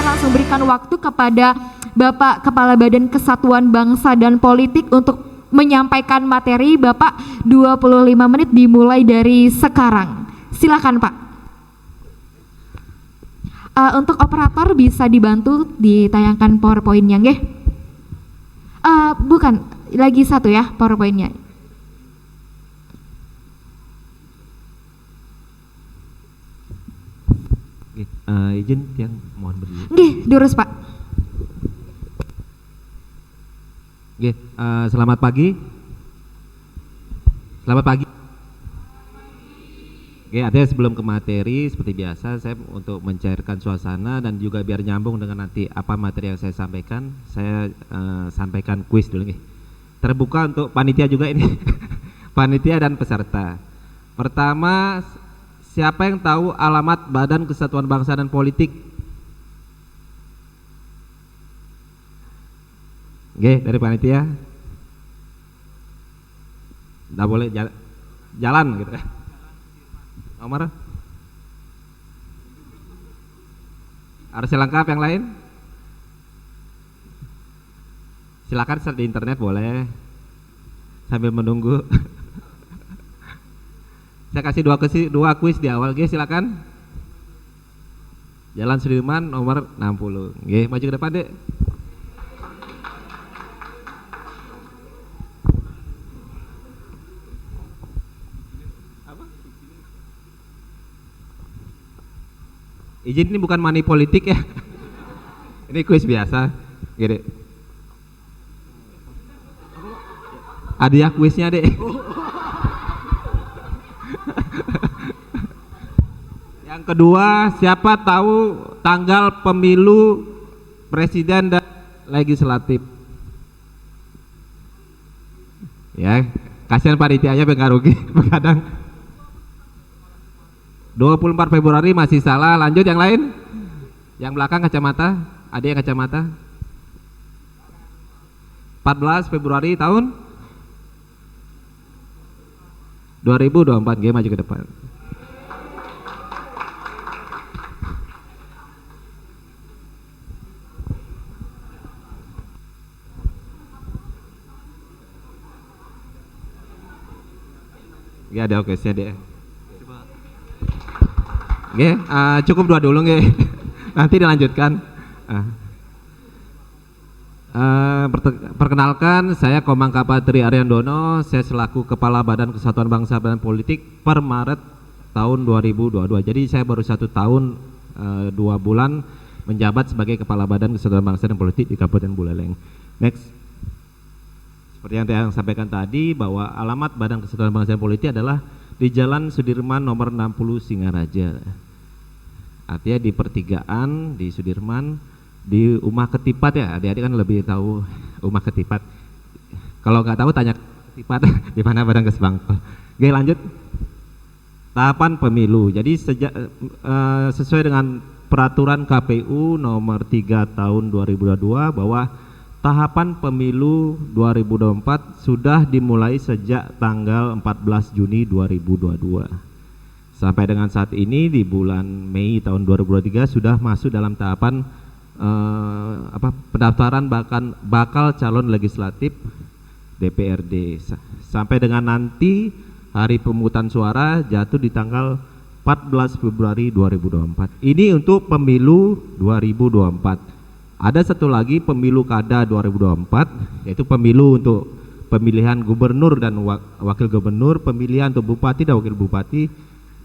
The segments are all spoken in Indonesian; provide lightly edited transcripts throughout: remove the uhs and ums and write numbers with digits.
langsung berikan waktu kepada Bapak Kepala Badan Kesatuan Bangsa dan Politik untuk menyampaikan materi. Bapak, 25 menit dimulai dari sekarang. Silakan Pak. Untuk operator bisa dibantu ditayangkan PowerPoint-nya nggih? Bukan, lagi satu ya PowerPoint-nya. Izin yang mohon berdiri. Nggih, durus Pak. Nggih, selamat pagi. Selamat pagi. Oke, artinya sebelum ke materi seperti biasa saya untuk mencairkan suasana dan juga biar nyambung dengan nanti apa materi yang saya sampaikan, saya sampaikan kuis dulu nih. Terbuka untuk panitia juga ini. Panitia dan peserta. Pertama, siapa yang tahu alamat Badan Kesatuan Bangsa dan Politik? Oke, dari panitia. Nggak boleh jalan gitu ya. Nomor harus lengkap. Yang lain silakan search di internet boleh sambil menunggu. Saya kasih dua kuis di awal. Oke, silakan. Jalan Sudirman nomor 60. Oke, maju ke depan Dek. Izin, ini bukan money politik ya. Ini kuis biasa. Gede. Hadiah kuisnya Dek. Yang kedua, siapa tahu tanggal pemilu presiden dan legislatif? Ya, kasihan panitianya biar rugi begadang. 24 Februari masih salah. Lanjut yang lain. Yang belakang kacamata, ada yang kacamata. 14 Februari tahun 2024. Oke, maju ke depan. Oke, ada oke sih deh. Oke, cukup dua dulu nggih. Nanti dilanjutkan. Perkenalkan, saya Komang Kapatri Ariandono. Saya selaku Kepala Badan Kesatuan Bangsa dan Politik per Maret tahun 2022. Jadi saya baru 1 tahun 2 bulan menjabat sebagai Kepala Badan Kesatuan Bangsa dan Politik di Kabupaten Buleleng. Next. Seperti yang saya sampaikan tadi bahwa alamat Badan Kesatuan Bangsa dan Politik adalah di Jalan Sudirman nomor 60 Singaraja. Artinya di pertigaan di Sudirman, di Umah Ketipat ya. Adik-adik kan lebih tahu Umah Ketipat. Kalau nggak tahu tanya Ketipat di mana Badan Kesbangsa. Oke, lanjut. Tahapan pemilu. Jadi sesuai dengan peraturan KPU nomor 3 tahun 2022 bahwa tahapan pemilu 2024 sudah dimulai sejak tanggal 14 Juni 2022. Sampai dengan saat ini di bulan Mei tahun 2023 sudah masuk dalam tahapan pendaftaran bakal calon legislatif DPRD. Sampai dengan nanti hari pemungutan suara jatuh di tanggal 14 Februari 2024. Ini untuk pemilu 2024. Ada satu lagi pemilu kada 2024, yaitu pemilu untuk pemilihan gubernur dan wakil gubernur, pemilihan untuk bupati dan wakil bupati,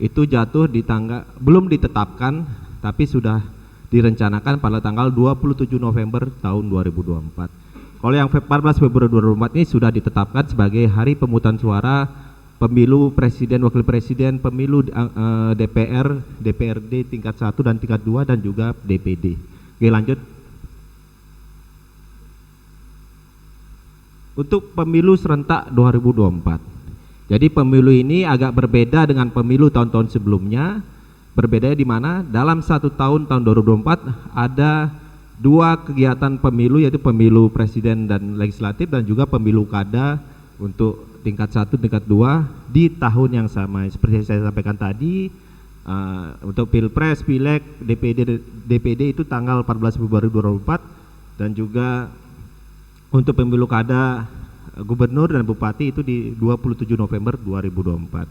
itu jatuh di tanggal belum ditetapkan tapi sudah direncanakan pada tanggal 27 November tahun 2024. Kalau yang 14 Februari 2024 ini sudah ditetapkan sebagai hari pemungutan suara pemilu presiden, wakil presiden, pemilu DPR, DPRD tingkat 1 dan tingkat 2 dan juga DPD. Oke, lanjut. Untuk pemilu serentak 2024. Jadi pemilu ini agak berbeda dengan pemilu tahun-tahun sebelumnya. Berbeda di mana dalam 1 tahun 2024 ada 2 kegiatan pemilu, yaitu pemilu presiden dan legislatif dan juga pemilu kada untuk tingkat 1, tingkat 2 di tahun yang sama. Seperti yang saya sampaikan tadi, Untuk Pilpres, Pileg, DPD itu tanggal 14 Februari 2024 dan juga untuk pemilu kada gubernur dan bupati itu di 27 November 2024.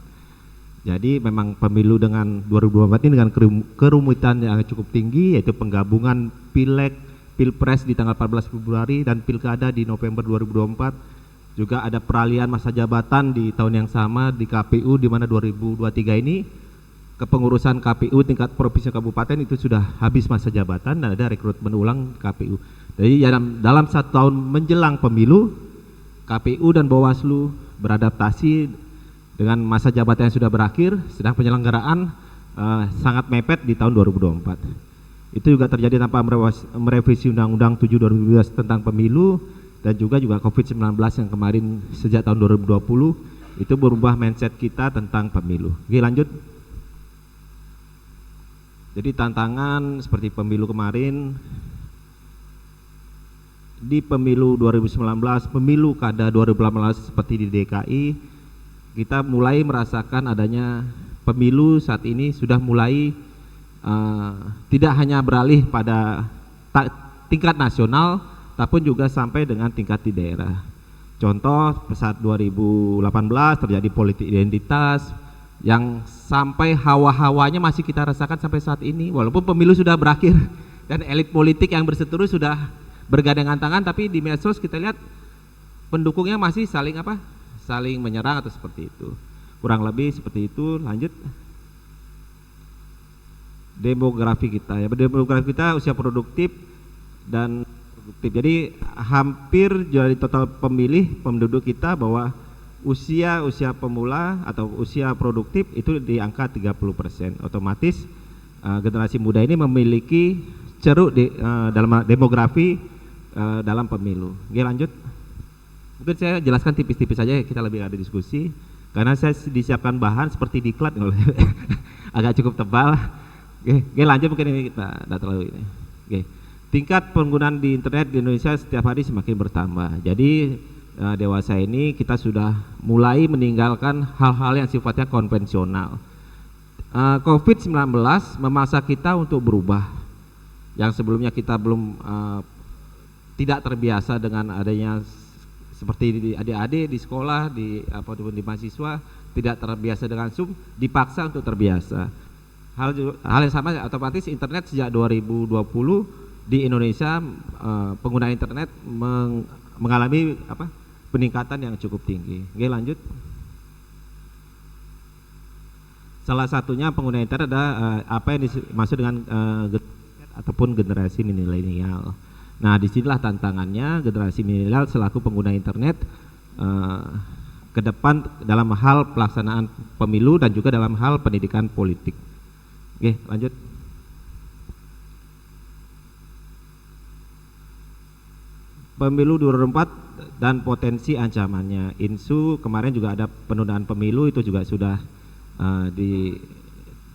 Jadi memang pemilu dengan 2024 ini dengan kerumitan yang cukup tinggi, yaitu penggabungan Pileg, Pilpres di tanggal 14 Februari dan Pilkada di November 2024. Juga ada peralihan masa jabatan di tahun yang sama di KPU, di mana 2023 ini kepengurusan KPU tingkat provinsi kabupaten itu sudah habis masa jabatan dan ada rekrutmen ulang KPU. Jadi dalam 1 tahun menjelang pemilu, KPU dan Bawaslu beradaptasi dengan masa jabatan yang sudah berakhir, sedang penyelenggaraan sangat mepet di tahun 2024. Itu juga terjadi tanpa merevisi Undang-Undang 7 2012 tentang pemilu, dan juga COVID-19 yang kemarin sejak tahun 2020 itu berubah mindset kita tentang pemilu. Oke, lanjut. Jadi tantangan seperti pemilu kemarin, di pemilu 2019, pemilu kada 2018 seperti di DKI, kita mulai merasakan adanya pemilu saat ini sudah mulai tidak hanya beralih pada tingkat nasional, tapi juga sampai dengan tingkat di daerah. Contoh saat 2018 terjadi politik identitas yang sampai hawa-hawanya masih kita rasakan sampai saat ini, walaupun pemilu sudah berakhir dan elit politik yang berseteru sudah bergandengan tangan, tapi di medsos kita lihat pendukungnya masih saling menyerang atau seperti itu. Kurang lebih seperti itu. Lanjut. Demografi kita usia produktif dan produktif. Jadi hampir dari total penduduk kita bahwa usia pemula atau usia produktif itu di angka 30%. Otomatis generasi muda ini memiliki ceruk dalam demografi dalam pemilu. Oke, lanjut. Mungkin saya jelaskan tipis-tipis saja, kita lebih ada diskusi karena saya disiapkan bahan seperti diklat agak cukup tebal. Oke, lanjut, mungkin ini kita tidak terlalu ini. Oke. Tingkat penggunaan di internet di Indonesia setiap hari semakin bertambah. Jadi dewasa ini kita sudah mulai meninggalkan hal-hal yang sifatnya konvensional. COVID-19 memaksa kita untuk berubah. Yang sebelumnya kita belum tidak terbiasa dengan adanya seperti di adik-adik di sekolah, ataupun di mahasiswa tidak terbiasa dengan Zoom, dipaksa untuk terbiasa. Hal yang sama otomatis internet sejak 2020 di Indonesia pengguna internet mengalami peningkatan yang cukup tinggi. Oke, lanjut. Salah satunya pengguna internet ada apa yang dimaksud dengan ataupun generasi milenial. Nah, disinilah tantangannya generasi milenial selaku pengguna internet ke depan dalam hal pelaksanaan pemilu dan juga dalam hal pendidikan politik. Oke, lanjut. Pemilu 2024 dan potensi ancamannya. INSU kemarin juga ada penundaan pemilu, itu juga sudah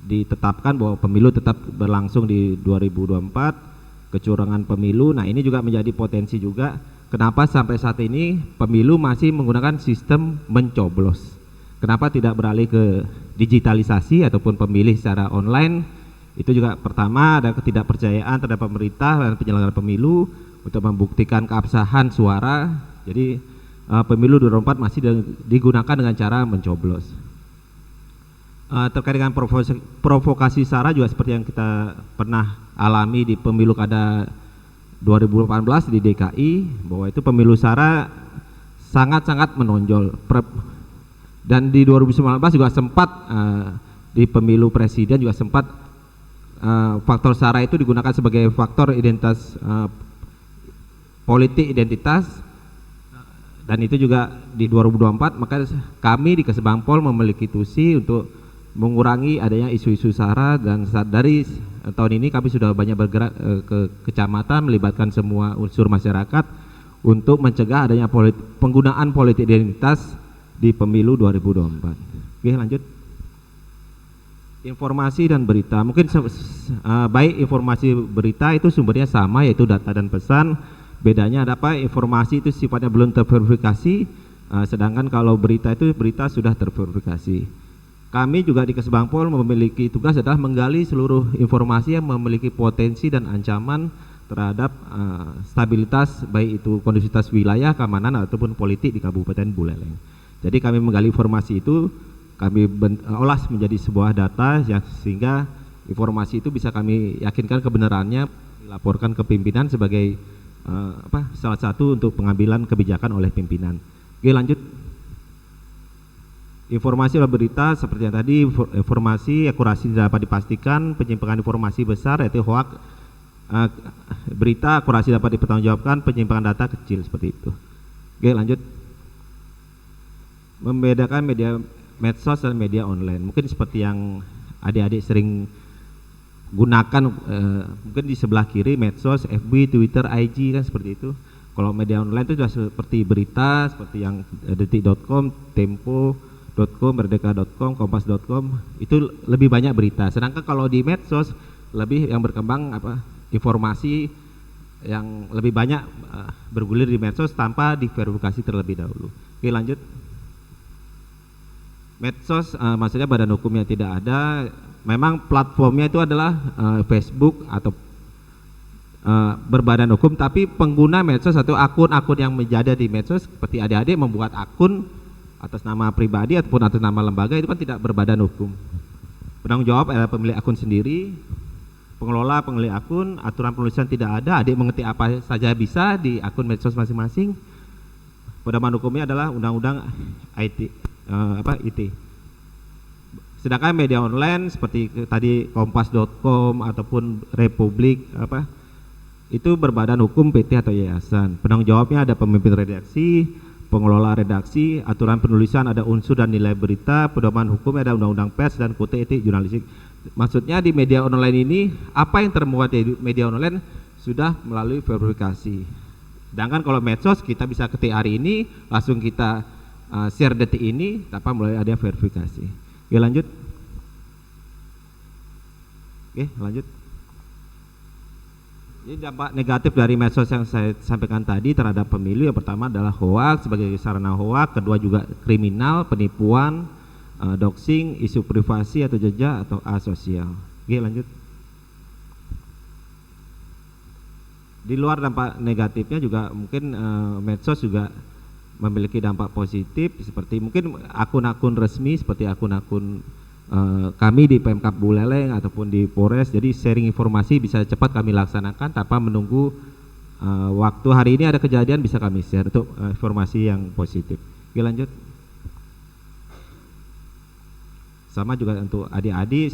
ditetapkan bahwa pemilu tetap berlangsung di 2024, kecurangan pemilu. Nah, ini juga menjadi potensi juga kenapa sampai saat ini pemilu masih menggunakan sistem mencoblos. Kenapa tidak beralih ke digitalisasi ataupun pemilih secara online? Itu juga pertama ada ketidakpercayaan terhadap pemerintah dan penyelenggara pemilu untuk membuktikan keabsahan suara. Jadi pemilu 2024 masih digunakan dengan cara mencoblos. Terkait dengan provokasi SARA juga seperti yang kita pernah alami di pemilu kada 2018 di DKI, bahwa itu pemilu SARA sangat-sangat menonjol. Dan di 2019 juga sempat di pemilu presiden juga sempat faktor SARA itu digunakan sebagai faktor identitas politik identitas, dan itu juga di 2024. Maka kami di Kesbangpol memiliki tusi untuk mengurangi adanya isu-isu SARA, dan dari tahun ini kami sudah banyak bergerak ke kecamatan melibatkan semua unsur masyarakat untuk mencegah adanya penggunaan politik identitas di pemilu 2024. Oke, lanjut. Informasi dan berita, mungkin baik informasi berita itu sumbernya sama, yaitu data dan pesan. Bedanya ada apa? Informasi itu sifatnya belum terverifikasi, sedangkan kalau berita itu berita sudah terverifikasi. Kami juga di Kesbangpol memiliki tugas adalah menggali seluruh informasi yang memiliki potensi dan ancaman terhadap stabilitas, baik itu kondusivitas wilayah, keamanan ataupun politik di Kabupaten Buleleng. Jadi kami menggali informasi itu, kami olah menjadi sebuah data yang sehingga informasi itu bisa kami yakinkan kebenarannya, dilaporkan ke pimpinan sebagai salah satu untuk pengambilan kebijakan oleh pimpinan. Oke, lanjut. Informasi oleh berita seperti yang tadi, informasi akurasi tidak dapat dipastikan, penyimpangan informasi besar yaitu hoax, berita akurasi dapat dipertanggungjawabkan, penyimpangan data kecil seperti itu. Oke, lanjut. Membedakan media medsos dan media online, mungkin seperti yang adik-adik sering gunakan, mungkin di sebelah kiri medsos, FB, Twitter, IG kan seperti itu. Kalau media online itu sudah seperti berita seperti yang detik.com, tempo.com, merdeka.com, kompas.com, itu lebih banyak berita. Sedangkan kalau di medsos lebih yang berkembang informasi yang lebih banyak bergulir di medsos tanpa diverifikasi terlebih dahulu. Oke, lanjut. Medsos maksudnya badan hukumnya tidak ada, memang platformnya itu adalah Facebook atau berbadan hukum, tapi pengguna medsos atau akun-akun yang menjadi di medsos seperti adik-adik membuat akun atas nama pribadi ataupun atas nama lembaga itu kan tidak berbadan hukum. Penanggung jawab adalah pemilik akun sendiri, pengelola pemilik akun, aturan penulisan tidak ada, adik mengetik apa saja bisa di akun medsos masing-masing. Pedoman hukumnya adalah undang-undang IT. Sedangkan media online seperti tadi kompas.com ataupun Republik itu berbadan hukum PT atau yayasan. Penanggung jawabnya ada pemimpin redaksi, pengelola redaksi, aturan penulisan ada unsur dan nilai berita, pedoman hukum ada undang-undang pers dan kode etik jurnalistik. Maksudnya di media online ini apa yang termuat di media online sudah melalui verifikasi. Sedangkan kalau medsos kita bisa ketik hari ini langsung kita share detik ini tanpa mulai ada verifikasi. Oke, lanjut. Oke, lanjut. Jadi dampak negatif dari medsos yang saya sampaikan tadi terhadap pemilu, yang pertama adalah hoaks sebagai sarana hoaks, kedua juga kriminal, penipuan, doxing, isu privasi atau jejak atau asosial. Oke, lanjut. Di luar dampak negatifnya juga mungkin medsos juga memiliki dampak positif seperti mungkin akun-akun resmi seperti akun-akun kami di Pemkab Buleleng ataupun di Polres, jadi sharing informasi bisa cepat kami laksanakan tanpa menunggu waktu hari ini ada kejadian bisa kami share untuk informasi yang positif. Oke, lanjut. Sama juga untuk adik-adik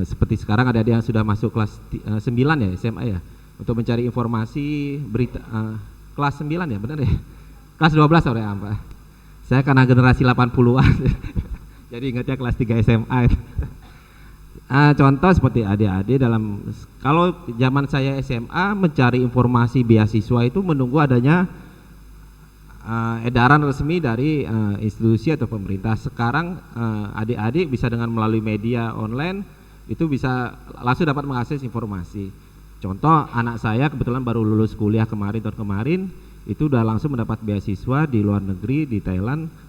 seperti sekarang ada adik yang sudah masuk kelas 9 ya SMA ya, untuk mencari informasi berita kelas 9 ya benar ya, kelas 12 sore apa. Saya karena generasi 80-an jadi ingatnya kelas 3 SMA. Contoh seperti adik-adik kalau zaman saya SMA mencari informasi beasiswa itu menunggu adanya edaran resmi dari institusi atau pemerintah. Sekarang adik-adik bisa dengan melalui media online itu bisa langsung dapat mengakses informasi. Contoh anak saya kebetulan baru lulus kuliah tahun kemarin itu udah langsung mendapat beasiswa di luar negeri di Thailand.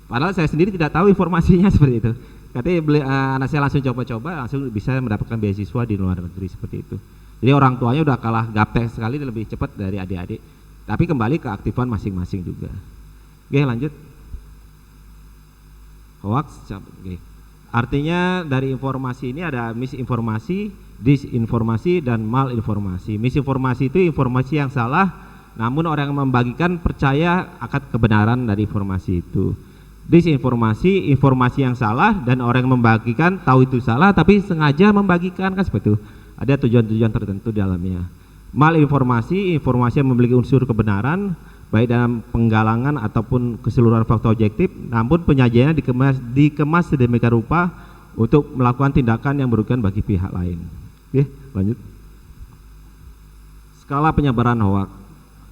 Padahal saya sendiri tidak tahu informasinya seperti itu. Katanya anak saya langsung coba-coba langsung bisa mendapatkan beasiswa di luar negeri seperti itu. Jadi orang tuanya udah kalah gaptek sekali, lebih cepat dari adik-adik. Tapi kembali ke keaktifan masing-masing juga. Oke, lanjut. Hoax. Oke. Artinya dari informasi ini ada misinformasi, disinformasi dan malinformasi. Misinformasi itu informasi yang salah, namun orang yang membagikan percaya akan kebenaran dari informasi itu. Disinformasi, informasi yang salah dan orang yang membagikan tahu itu salah tapi sengaja membagikan, kan seperti itu. Ada tujuan-tujuan tertentu di dalamnya. Malinformasi, informasi yang memiliki unsur kebenaran baik dalam penggalangan ataupun keseluruhan fakta objektif, namun penyajiannya dikemas sedemikian rupa untuk melakukan tindakan yang merugikan bagi pihak lain. Oke, lanjut. Skala penyebaran hoaks.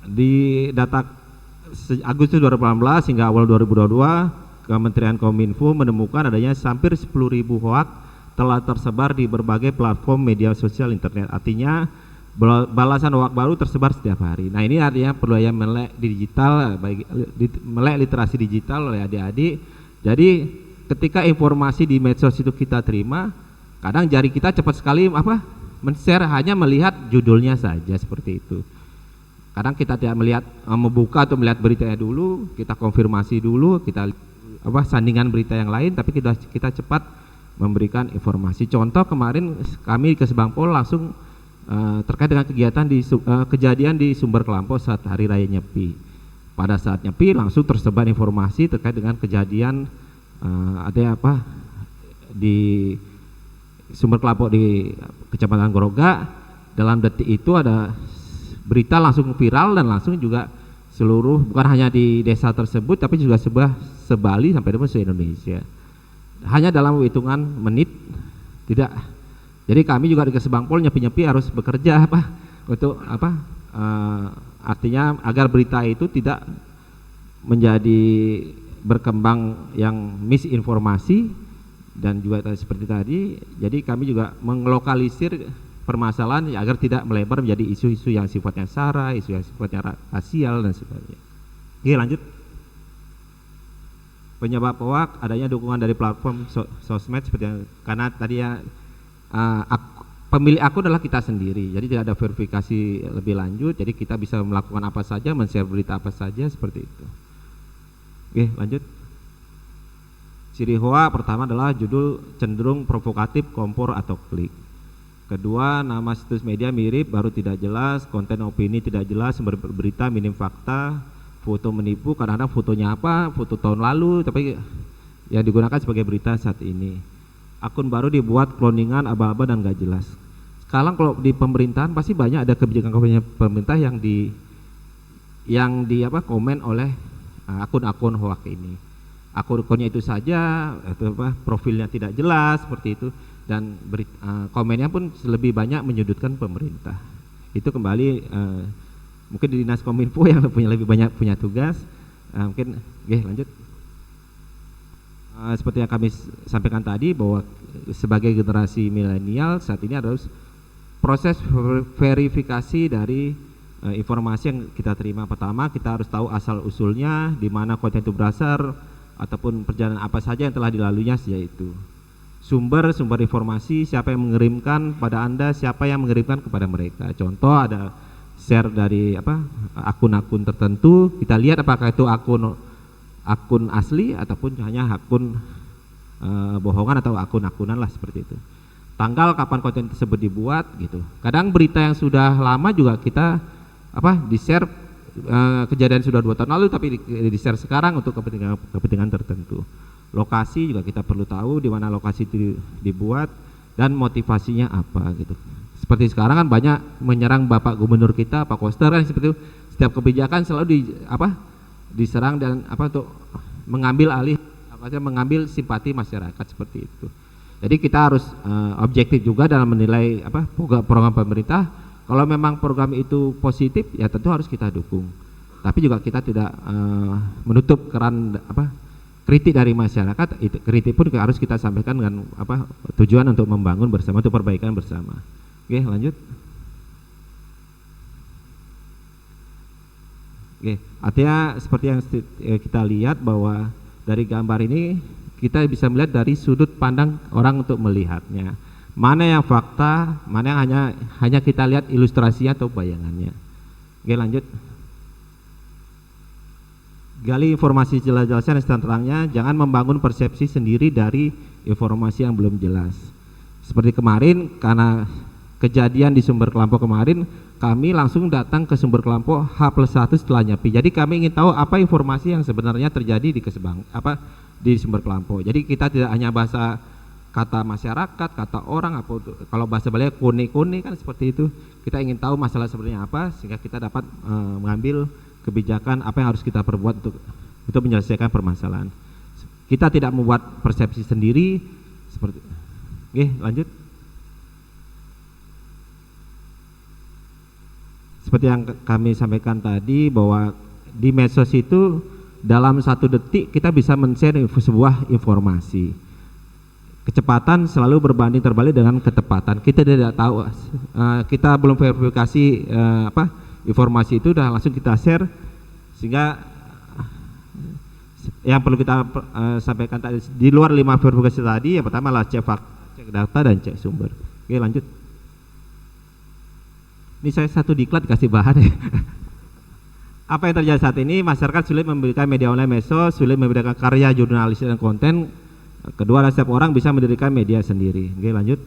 Di data Agustus 2018 hingga awal 2022, Kementerian Kominfo menemukan adanya hampir 10.000 hoaks telah tersebar di berbagai platform media sosial internet. Artinya balasan hoaks baru tersebar setiap hari. Nah, ini artinya perlu ya melek digital, melek literasi digital oleh adik-adik. Jadi ketika informasi di medsos itu kita terima, kadang jari kita cepat sekali men-share hanya melihat judulnya saja seperti itu. Kadang kita tidak melihat, membuka atau melihat beritanya dulu, kita konfirmasi dulu, kita sandingan berita yang lain, tapi kita cepat memberikan informasi. Contoh kemarin kami ke Kesbangpol langsung terkait dengan kejadian di Sumber Kelampau saat Hari Raya Nyepi. Pada saat Nyepi langsung tersebar informasi terkait dengan kejadian di Sumber Kelampau di Kecamatan Goroga. Dalam detik itu ada berita langsung viral dan langsung juga seluruh, bukan hanya di desa tersebut tapi juga sebali sampai dengan se-Indonesia. Hanya dalam hitungan menit, tidak. Jadi kami juga di Kesbangpol nyepi-nyepi harus bekerja untuk artinya agar berita itu tidak menjadi berkembang yang misinformasi dan juga seperti tadi. Jadi kami juga menglokalisir permasalahan agar tidak melebar menjadi isu-isu yang sifatnya sara, isu yang sifatnya rasial dan sebagainya. Oke, lanjut. Penyebab hoak adanya dukungan dari platform sosmed seperti yang, karena tadi ya pemilik akun adalah kita sendiri, jadi tidak ada verifikasi lebih lanjut, jadi kita bisa melakukan apa saja, men-share berita apa saja seperti itu. Oke, lanjut. Ciri hoak pertama adalah judul cenderung provokatif, kompor atau klik. Kedua, nama situs media mirip, baru tidak jelas, konten opini tidak jelas, sumber berita minim fakta, foto menipu, kadang-kadang fotonya foto tahun lalu tapi yang digunakan sebagai berita saat ini. Akun baru dibuat cloningan, aba-aba dan gak jelas. Sekarang kalau di pemerintahan pasti banyak ada kebijakan pemerintah yang di komen oleh akun-akun hoak ini. Akun-akunnya itu saja profilnya tidak jelas seperti itu, dan komennya pun lebih banyak menyudutkan pemerintah. Itu kembali mungkin di Dinas Kominfo yang lebih banyak punya tugas. Mungkin lanjut. Seperti yang kami sampaikan tadi bahwa sebagai generasi milenial saat ini harus proses verifikasi dari informasi yang kita terima. Pertama, kita harus tahu asal usulnya, di mana konten itu berasal, ataupun perjalanan apa saja yang telah dilaluinya sejak itu. Sumber informasi, siapa yang mengirimkan pada Anda, siapa yang mengirimkan kepada mereka. Contoh ada share dari akun-akun tertentu, kita lihat apakah itu akun asli ataupun hanya akun bohongan atau akun-akunan lah seperti itu. Tanggal kapan konten tersebut dibuat gitu. Kadang berita yang sudah lama juga kita di-share, kejadian sudah 2 tahun lalu tapi di-share sekarang untuk kepentingan tertentu. Lokasi juga kita perlu tahu di mana lokasi itu dibuat dan motivasinya apa gitu. Seperti sekarang kan banyak menyerang Bapak Gubernur kita, Pak Koster kan seperti itu. Setiap kebijakan selalu diserang dan untuk mengambil alih, mengambil simpati masyarakat seperti itu. Jadi kita harus objektif juga dalam menilai program pemerintah. Kalau memang program itu positif ya tentu harus kita dukung. Tapi juga kita tidak menutup keran kritik dari masyarakat. Itu kritik pun harus kita sampaikan dengan tujuan untuk membangun bersama, untuk perbaikan bersama. Oke, lanjut. Oke, artinya seperti yang kita lihat bahwa dari gambar ini kita bisa melihat dari sudut pandang orang untuk melihatnya. Mana yang fakta, mana yang hanya kita lihat ilustrasinya atau bayangannya. Oke, lanjut. Gali informasi jelas-jelasnya dan terang-terangnya, jangan membangun persepsi sendiri dari informasi yang belum jelas. Seperti kemarin, karena kejadian di Sumber Kelampau kemarin, kami langsung datang ke Sumber Kelampau H+1 setelah Nyepi. Jadi kami ingin tahu apa informasi yang sebenarnya terjadi di Sumber Kelampau. Jadi kita tidak hanya bahasa kata masyarakat, kata orang, kalau bahasa Bali kone-kone kan seperti itu. Kita ingin tahu masalah sebenarnya apa sehingga kita dapat mengambil kebijakan apa yang harus kita perbuat untuk menyelesaikan permasalahan. Kita tidak membuat persepsi sendiri seperti. Oke, lanjut. Seperti yang kami sampaikan tadi bahwa di medsos itu dalam 1 detik kita bisa men-share sebuah informasi. Kecepatan selalu berbanding terbalik dengan ketepatan. Kita tidak tahu, kita belum verifikasi informasi itu, dan langsung kita share sehingga yang perlu kita sampaikan tadi di luar 5 verifikasi tadi, yang pertama adalah cek fakta, cek data, dan cek sumber. Oke, lanjut. Ini saya satu diklat kasih bahan ya. Apa yang terjadi saat ini, masyarakat sulit memberikan media online medsos, sulit membedakan karya jurnalis dan konten. Kedua adalah setiap orang bisa mendirikan media sendiri. Oke, lanjut.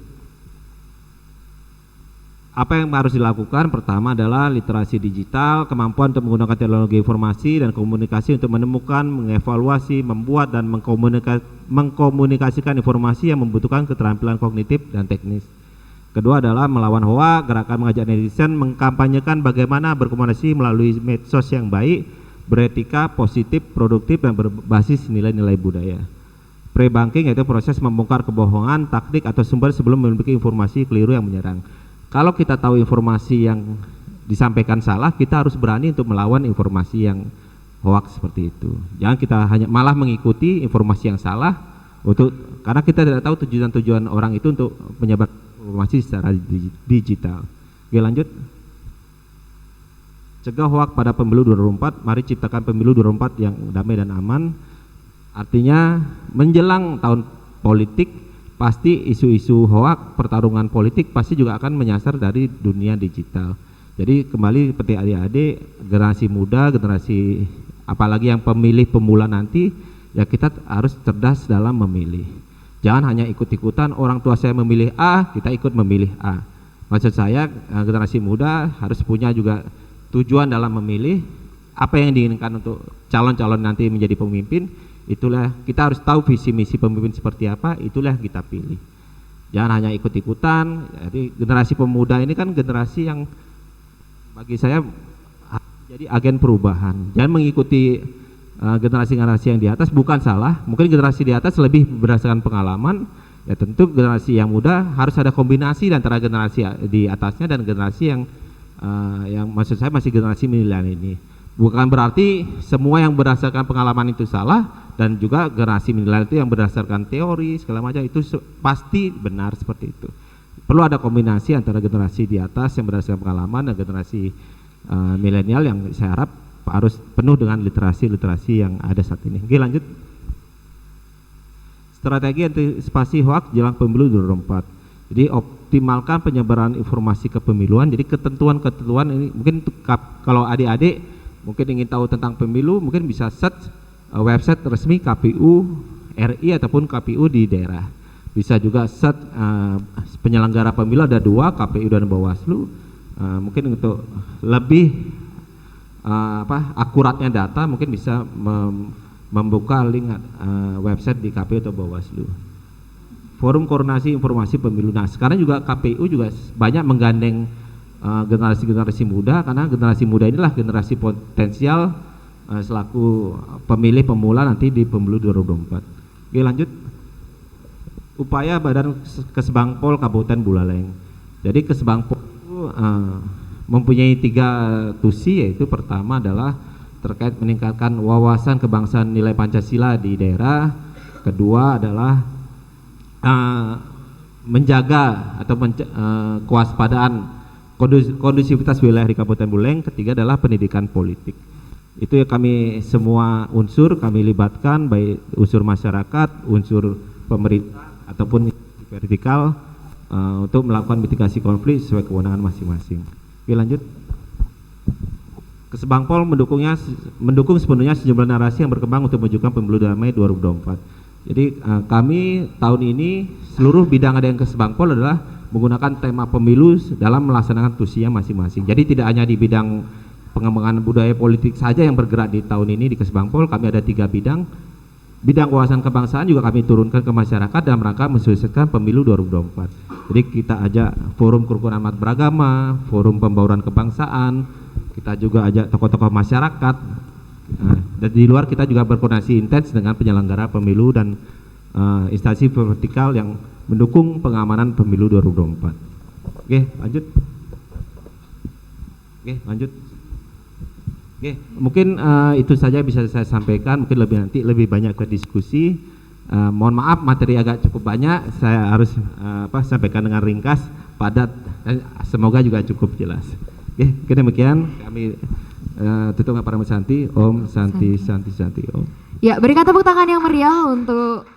Apa yang harus dilakukan? Pertama adalah literasi digital, kemampuan untuk menggunakan teknologi informasi dan komunikasi untuk menemukan, mengevaluasi, membuat, dan mengkomunikasikan informasi yang membutuhkan keterampilan kognitif dan teknis. Kedua adalah melawan hoak, gerakan mengajak netizen mengkampanyekan bagaimana berkomunikasi melalui medsos yang baik, beretika, positif, produktif, dan berbasis nilai-nilai budaya. Pre-banking yaitu proses membongkar kebohongan, taktik, atau sumber sebelum memiliki informasi keliru yang menyerang. Kalau kita tahu informasi yang disampaikan salah, kita harus berani untuk melawan informasi yang hoax seperti itu. Jangan kita hanya malah mengikuti informasi yang salah karena kita tidak tahu tujuan orang itu untuk menyebar informasi secara digital. Oke, lanjut. Cegah hoax pada pemilu 2024. Mari ciptakan pemilu 2024 yang damai dan aman. Artinya menjelang tahun politik, pasti isu-isu hoak, pertarungan politik pasti juga akan menyasar dari dunia digital. Jadi kembali seperti adik-adik, generasi muda, generasi apalagi yang pemilih pemula nanti, ya kita harus cerdas dalam memilih. Jangan hanya ikut-ikutan, orang tua saya memilih A, kita ikut memilih A. Maksud saya generasi muda harus punya juga tujuan dalam memilih apa yang diinginkan untuk calon-calon nanti menjadi pemimpin. Itulah kita harus tahu visi misi pemimpin seperti apa, itulah yang kita pilih. Jangan hanya ikut-ikutan. Jadi generasi pemuda ini kan generasi yang bagi saya jadi agen perubahan. Jangan mengikuti generasi-generasi yang di atas, bukan salah. Mungkin generasi di atas lebih berdasarkan pengalaman. Ya tentu generasi yang muda harus ada kombinasi antara generasi di atasnya dan generasi yang maksud saya masih generasi milenial ini. Bukan berarti semua yang berdasarkan pengalaman itu salah, dan juga generasi milenial itu yang berdasarkan teori segala macam itu pasti benar seperti itu. Perlu ada kombinasi antara generasi di atas yang berdasarkan pengalaman dan generasi milenial yang saya harap harus penuh dengan literasi yang ada saat ini. Oke, lanjut. Strategi antisipasi hoax jelang pemilu 2024. Jadi optimalkan penyebaran informasi kepemiluan. Jadi ketentuan-ketentuan ini mungkin kalau adik-adik mungkin ingin tahu tentang pemilu, mungkin bisa search website resmi KPU RI ataupun KPU di daerah. Bisa juga search penyelenggara pemilu, ada 2, KPU dan Bawaslu. Mungkin untuk lebih akuratnya data mungkin bisa membuka link website di KPU atau Bawaslu. Forum Koordinasi Informasi Pemilu. Nah, sekarang juga KPU juga banyak menggandeng generasi-generasi muda, karena generasi muda inilah generasi potensial selaku pemilih pemula nanti di pemilu 2024. Oke, lanjut. Upaya Badan Kesbangpol Kabupaten Buleleng. Jadi Kesbangpol itu mempunyai 3 tusi, yaitu pertama adalah terkait meningkatkan wawasan kebangsaan nilai Pancasila di daerah. Kedua adalah menjaga atau kewaspadaan kondusivitas wilayah di Kabupaten Buleleng. Ketiga adalah pendidikan politik. Itu ya, kami semua unsur kami libatkan, baik unsur masyarakat, unsur pemerintah ataupun vertikal untuk melakukan mitigasi konflik sesuai kewenangan masing-masing. Oke, lanjut. Kesbangpol mendukung sepenuhnya sejumlah narasi yang berkembang untuk menunjukkan pemilu damai 2024. Jadi kami tahun ini seluruh bidang ada yang Kesbangpol adalah menggunakan tema pemilu dalam melaksanakan tusinya masing-masing. Jadi tidak hanya di bidang pengembangan budaya politik saja yang bergerak di tahun ini di Kesbangpol, kami ada 3 bidang. Bidang wawasan kebangsaan juga kami turunkan ke masyarakat dalam rangka mensukseskan pemilu 2024. Jadi kita ajak forum kerukunan umat beragama, forum pembauran kebangsaan, kita juga ajak tokoh-tokoh masyarakat. Dan di luar kita juga berkoordinasi intens dengan penyelenggara pemilu dan instansi vertikal yang mendukung pengamanan pemilu 2024. Oke, lanjut. Oke, lanjut. Oke, mungkin itu saja bisa saya sampaikan. Mungkin lebih banyak ke diskusi. Mohon maaf, materi agak cukup banyak. Saya harus sampaikan dengan ringkas, padat, dan semoga juga cukup jelas. Oke, demikian kami tutup para Santi. Om Santi Santi Santi Om. Ya, berikan tepuk tangan yang meriah untuk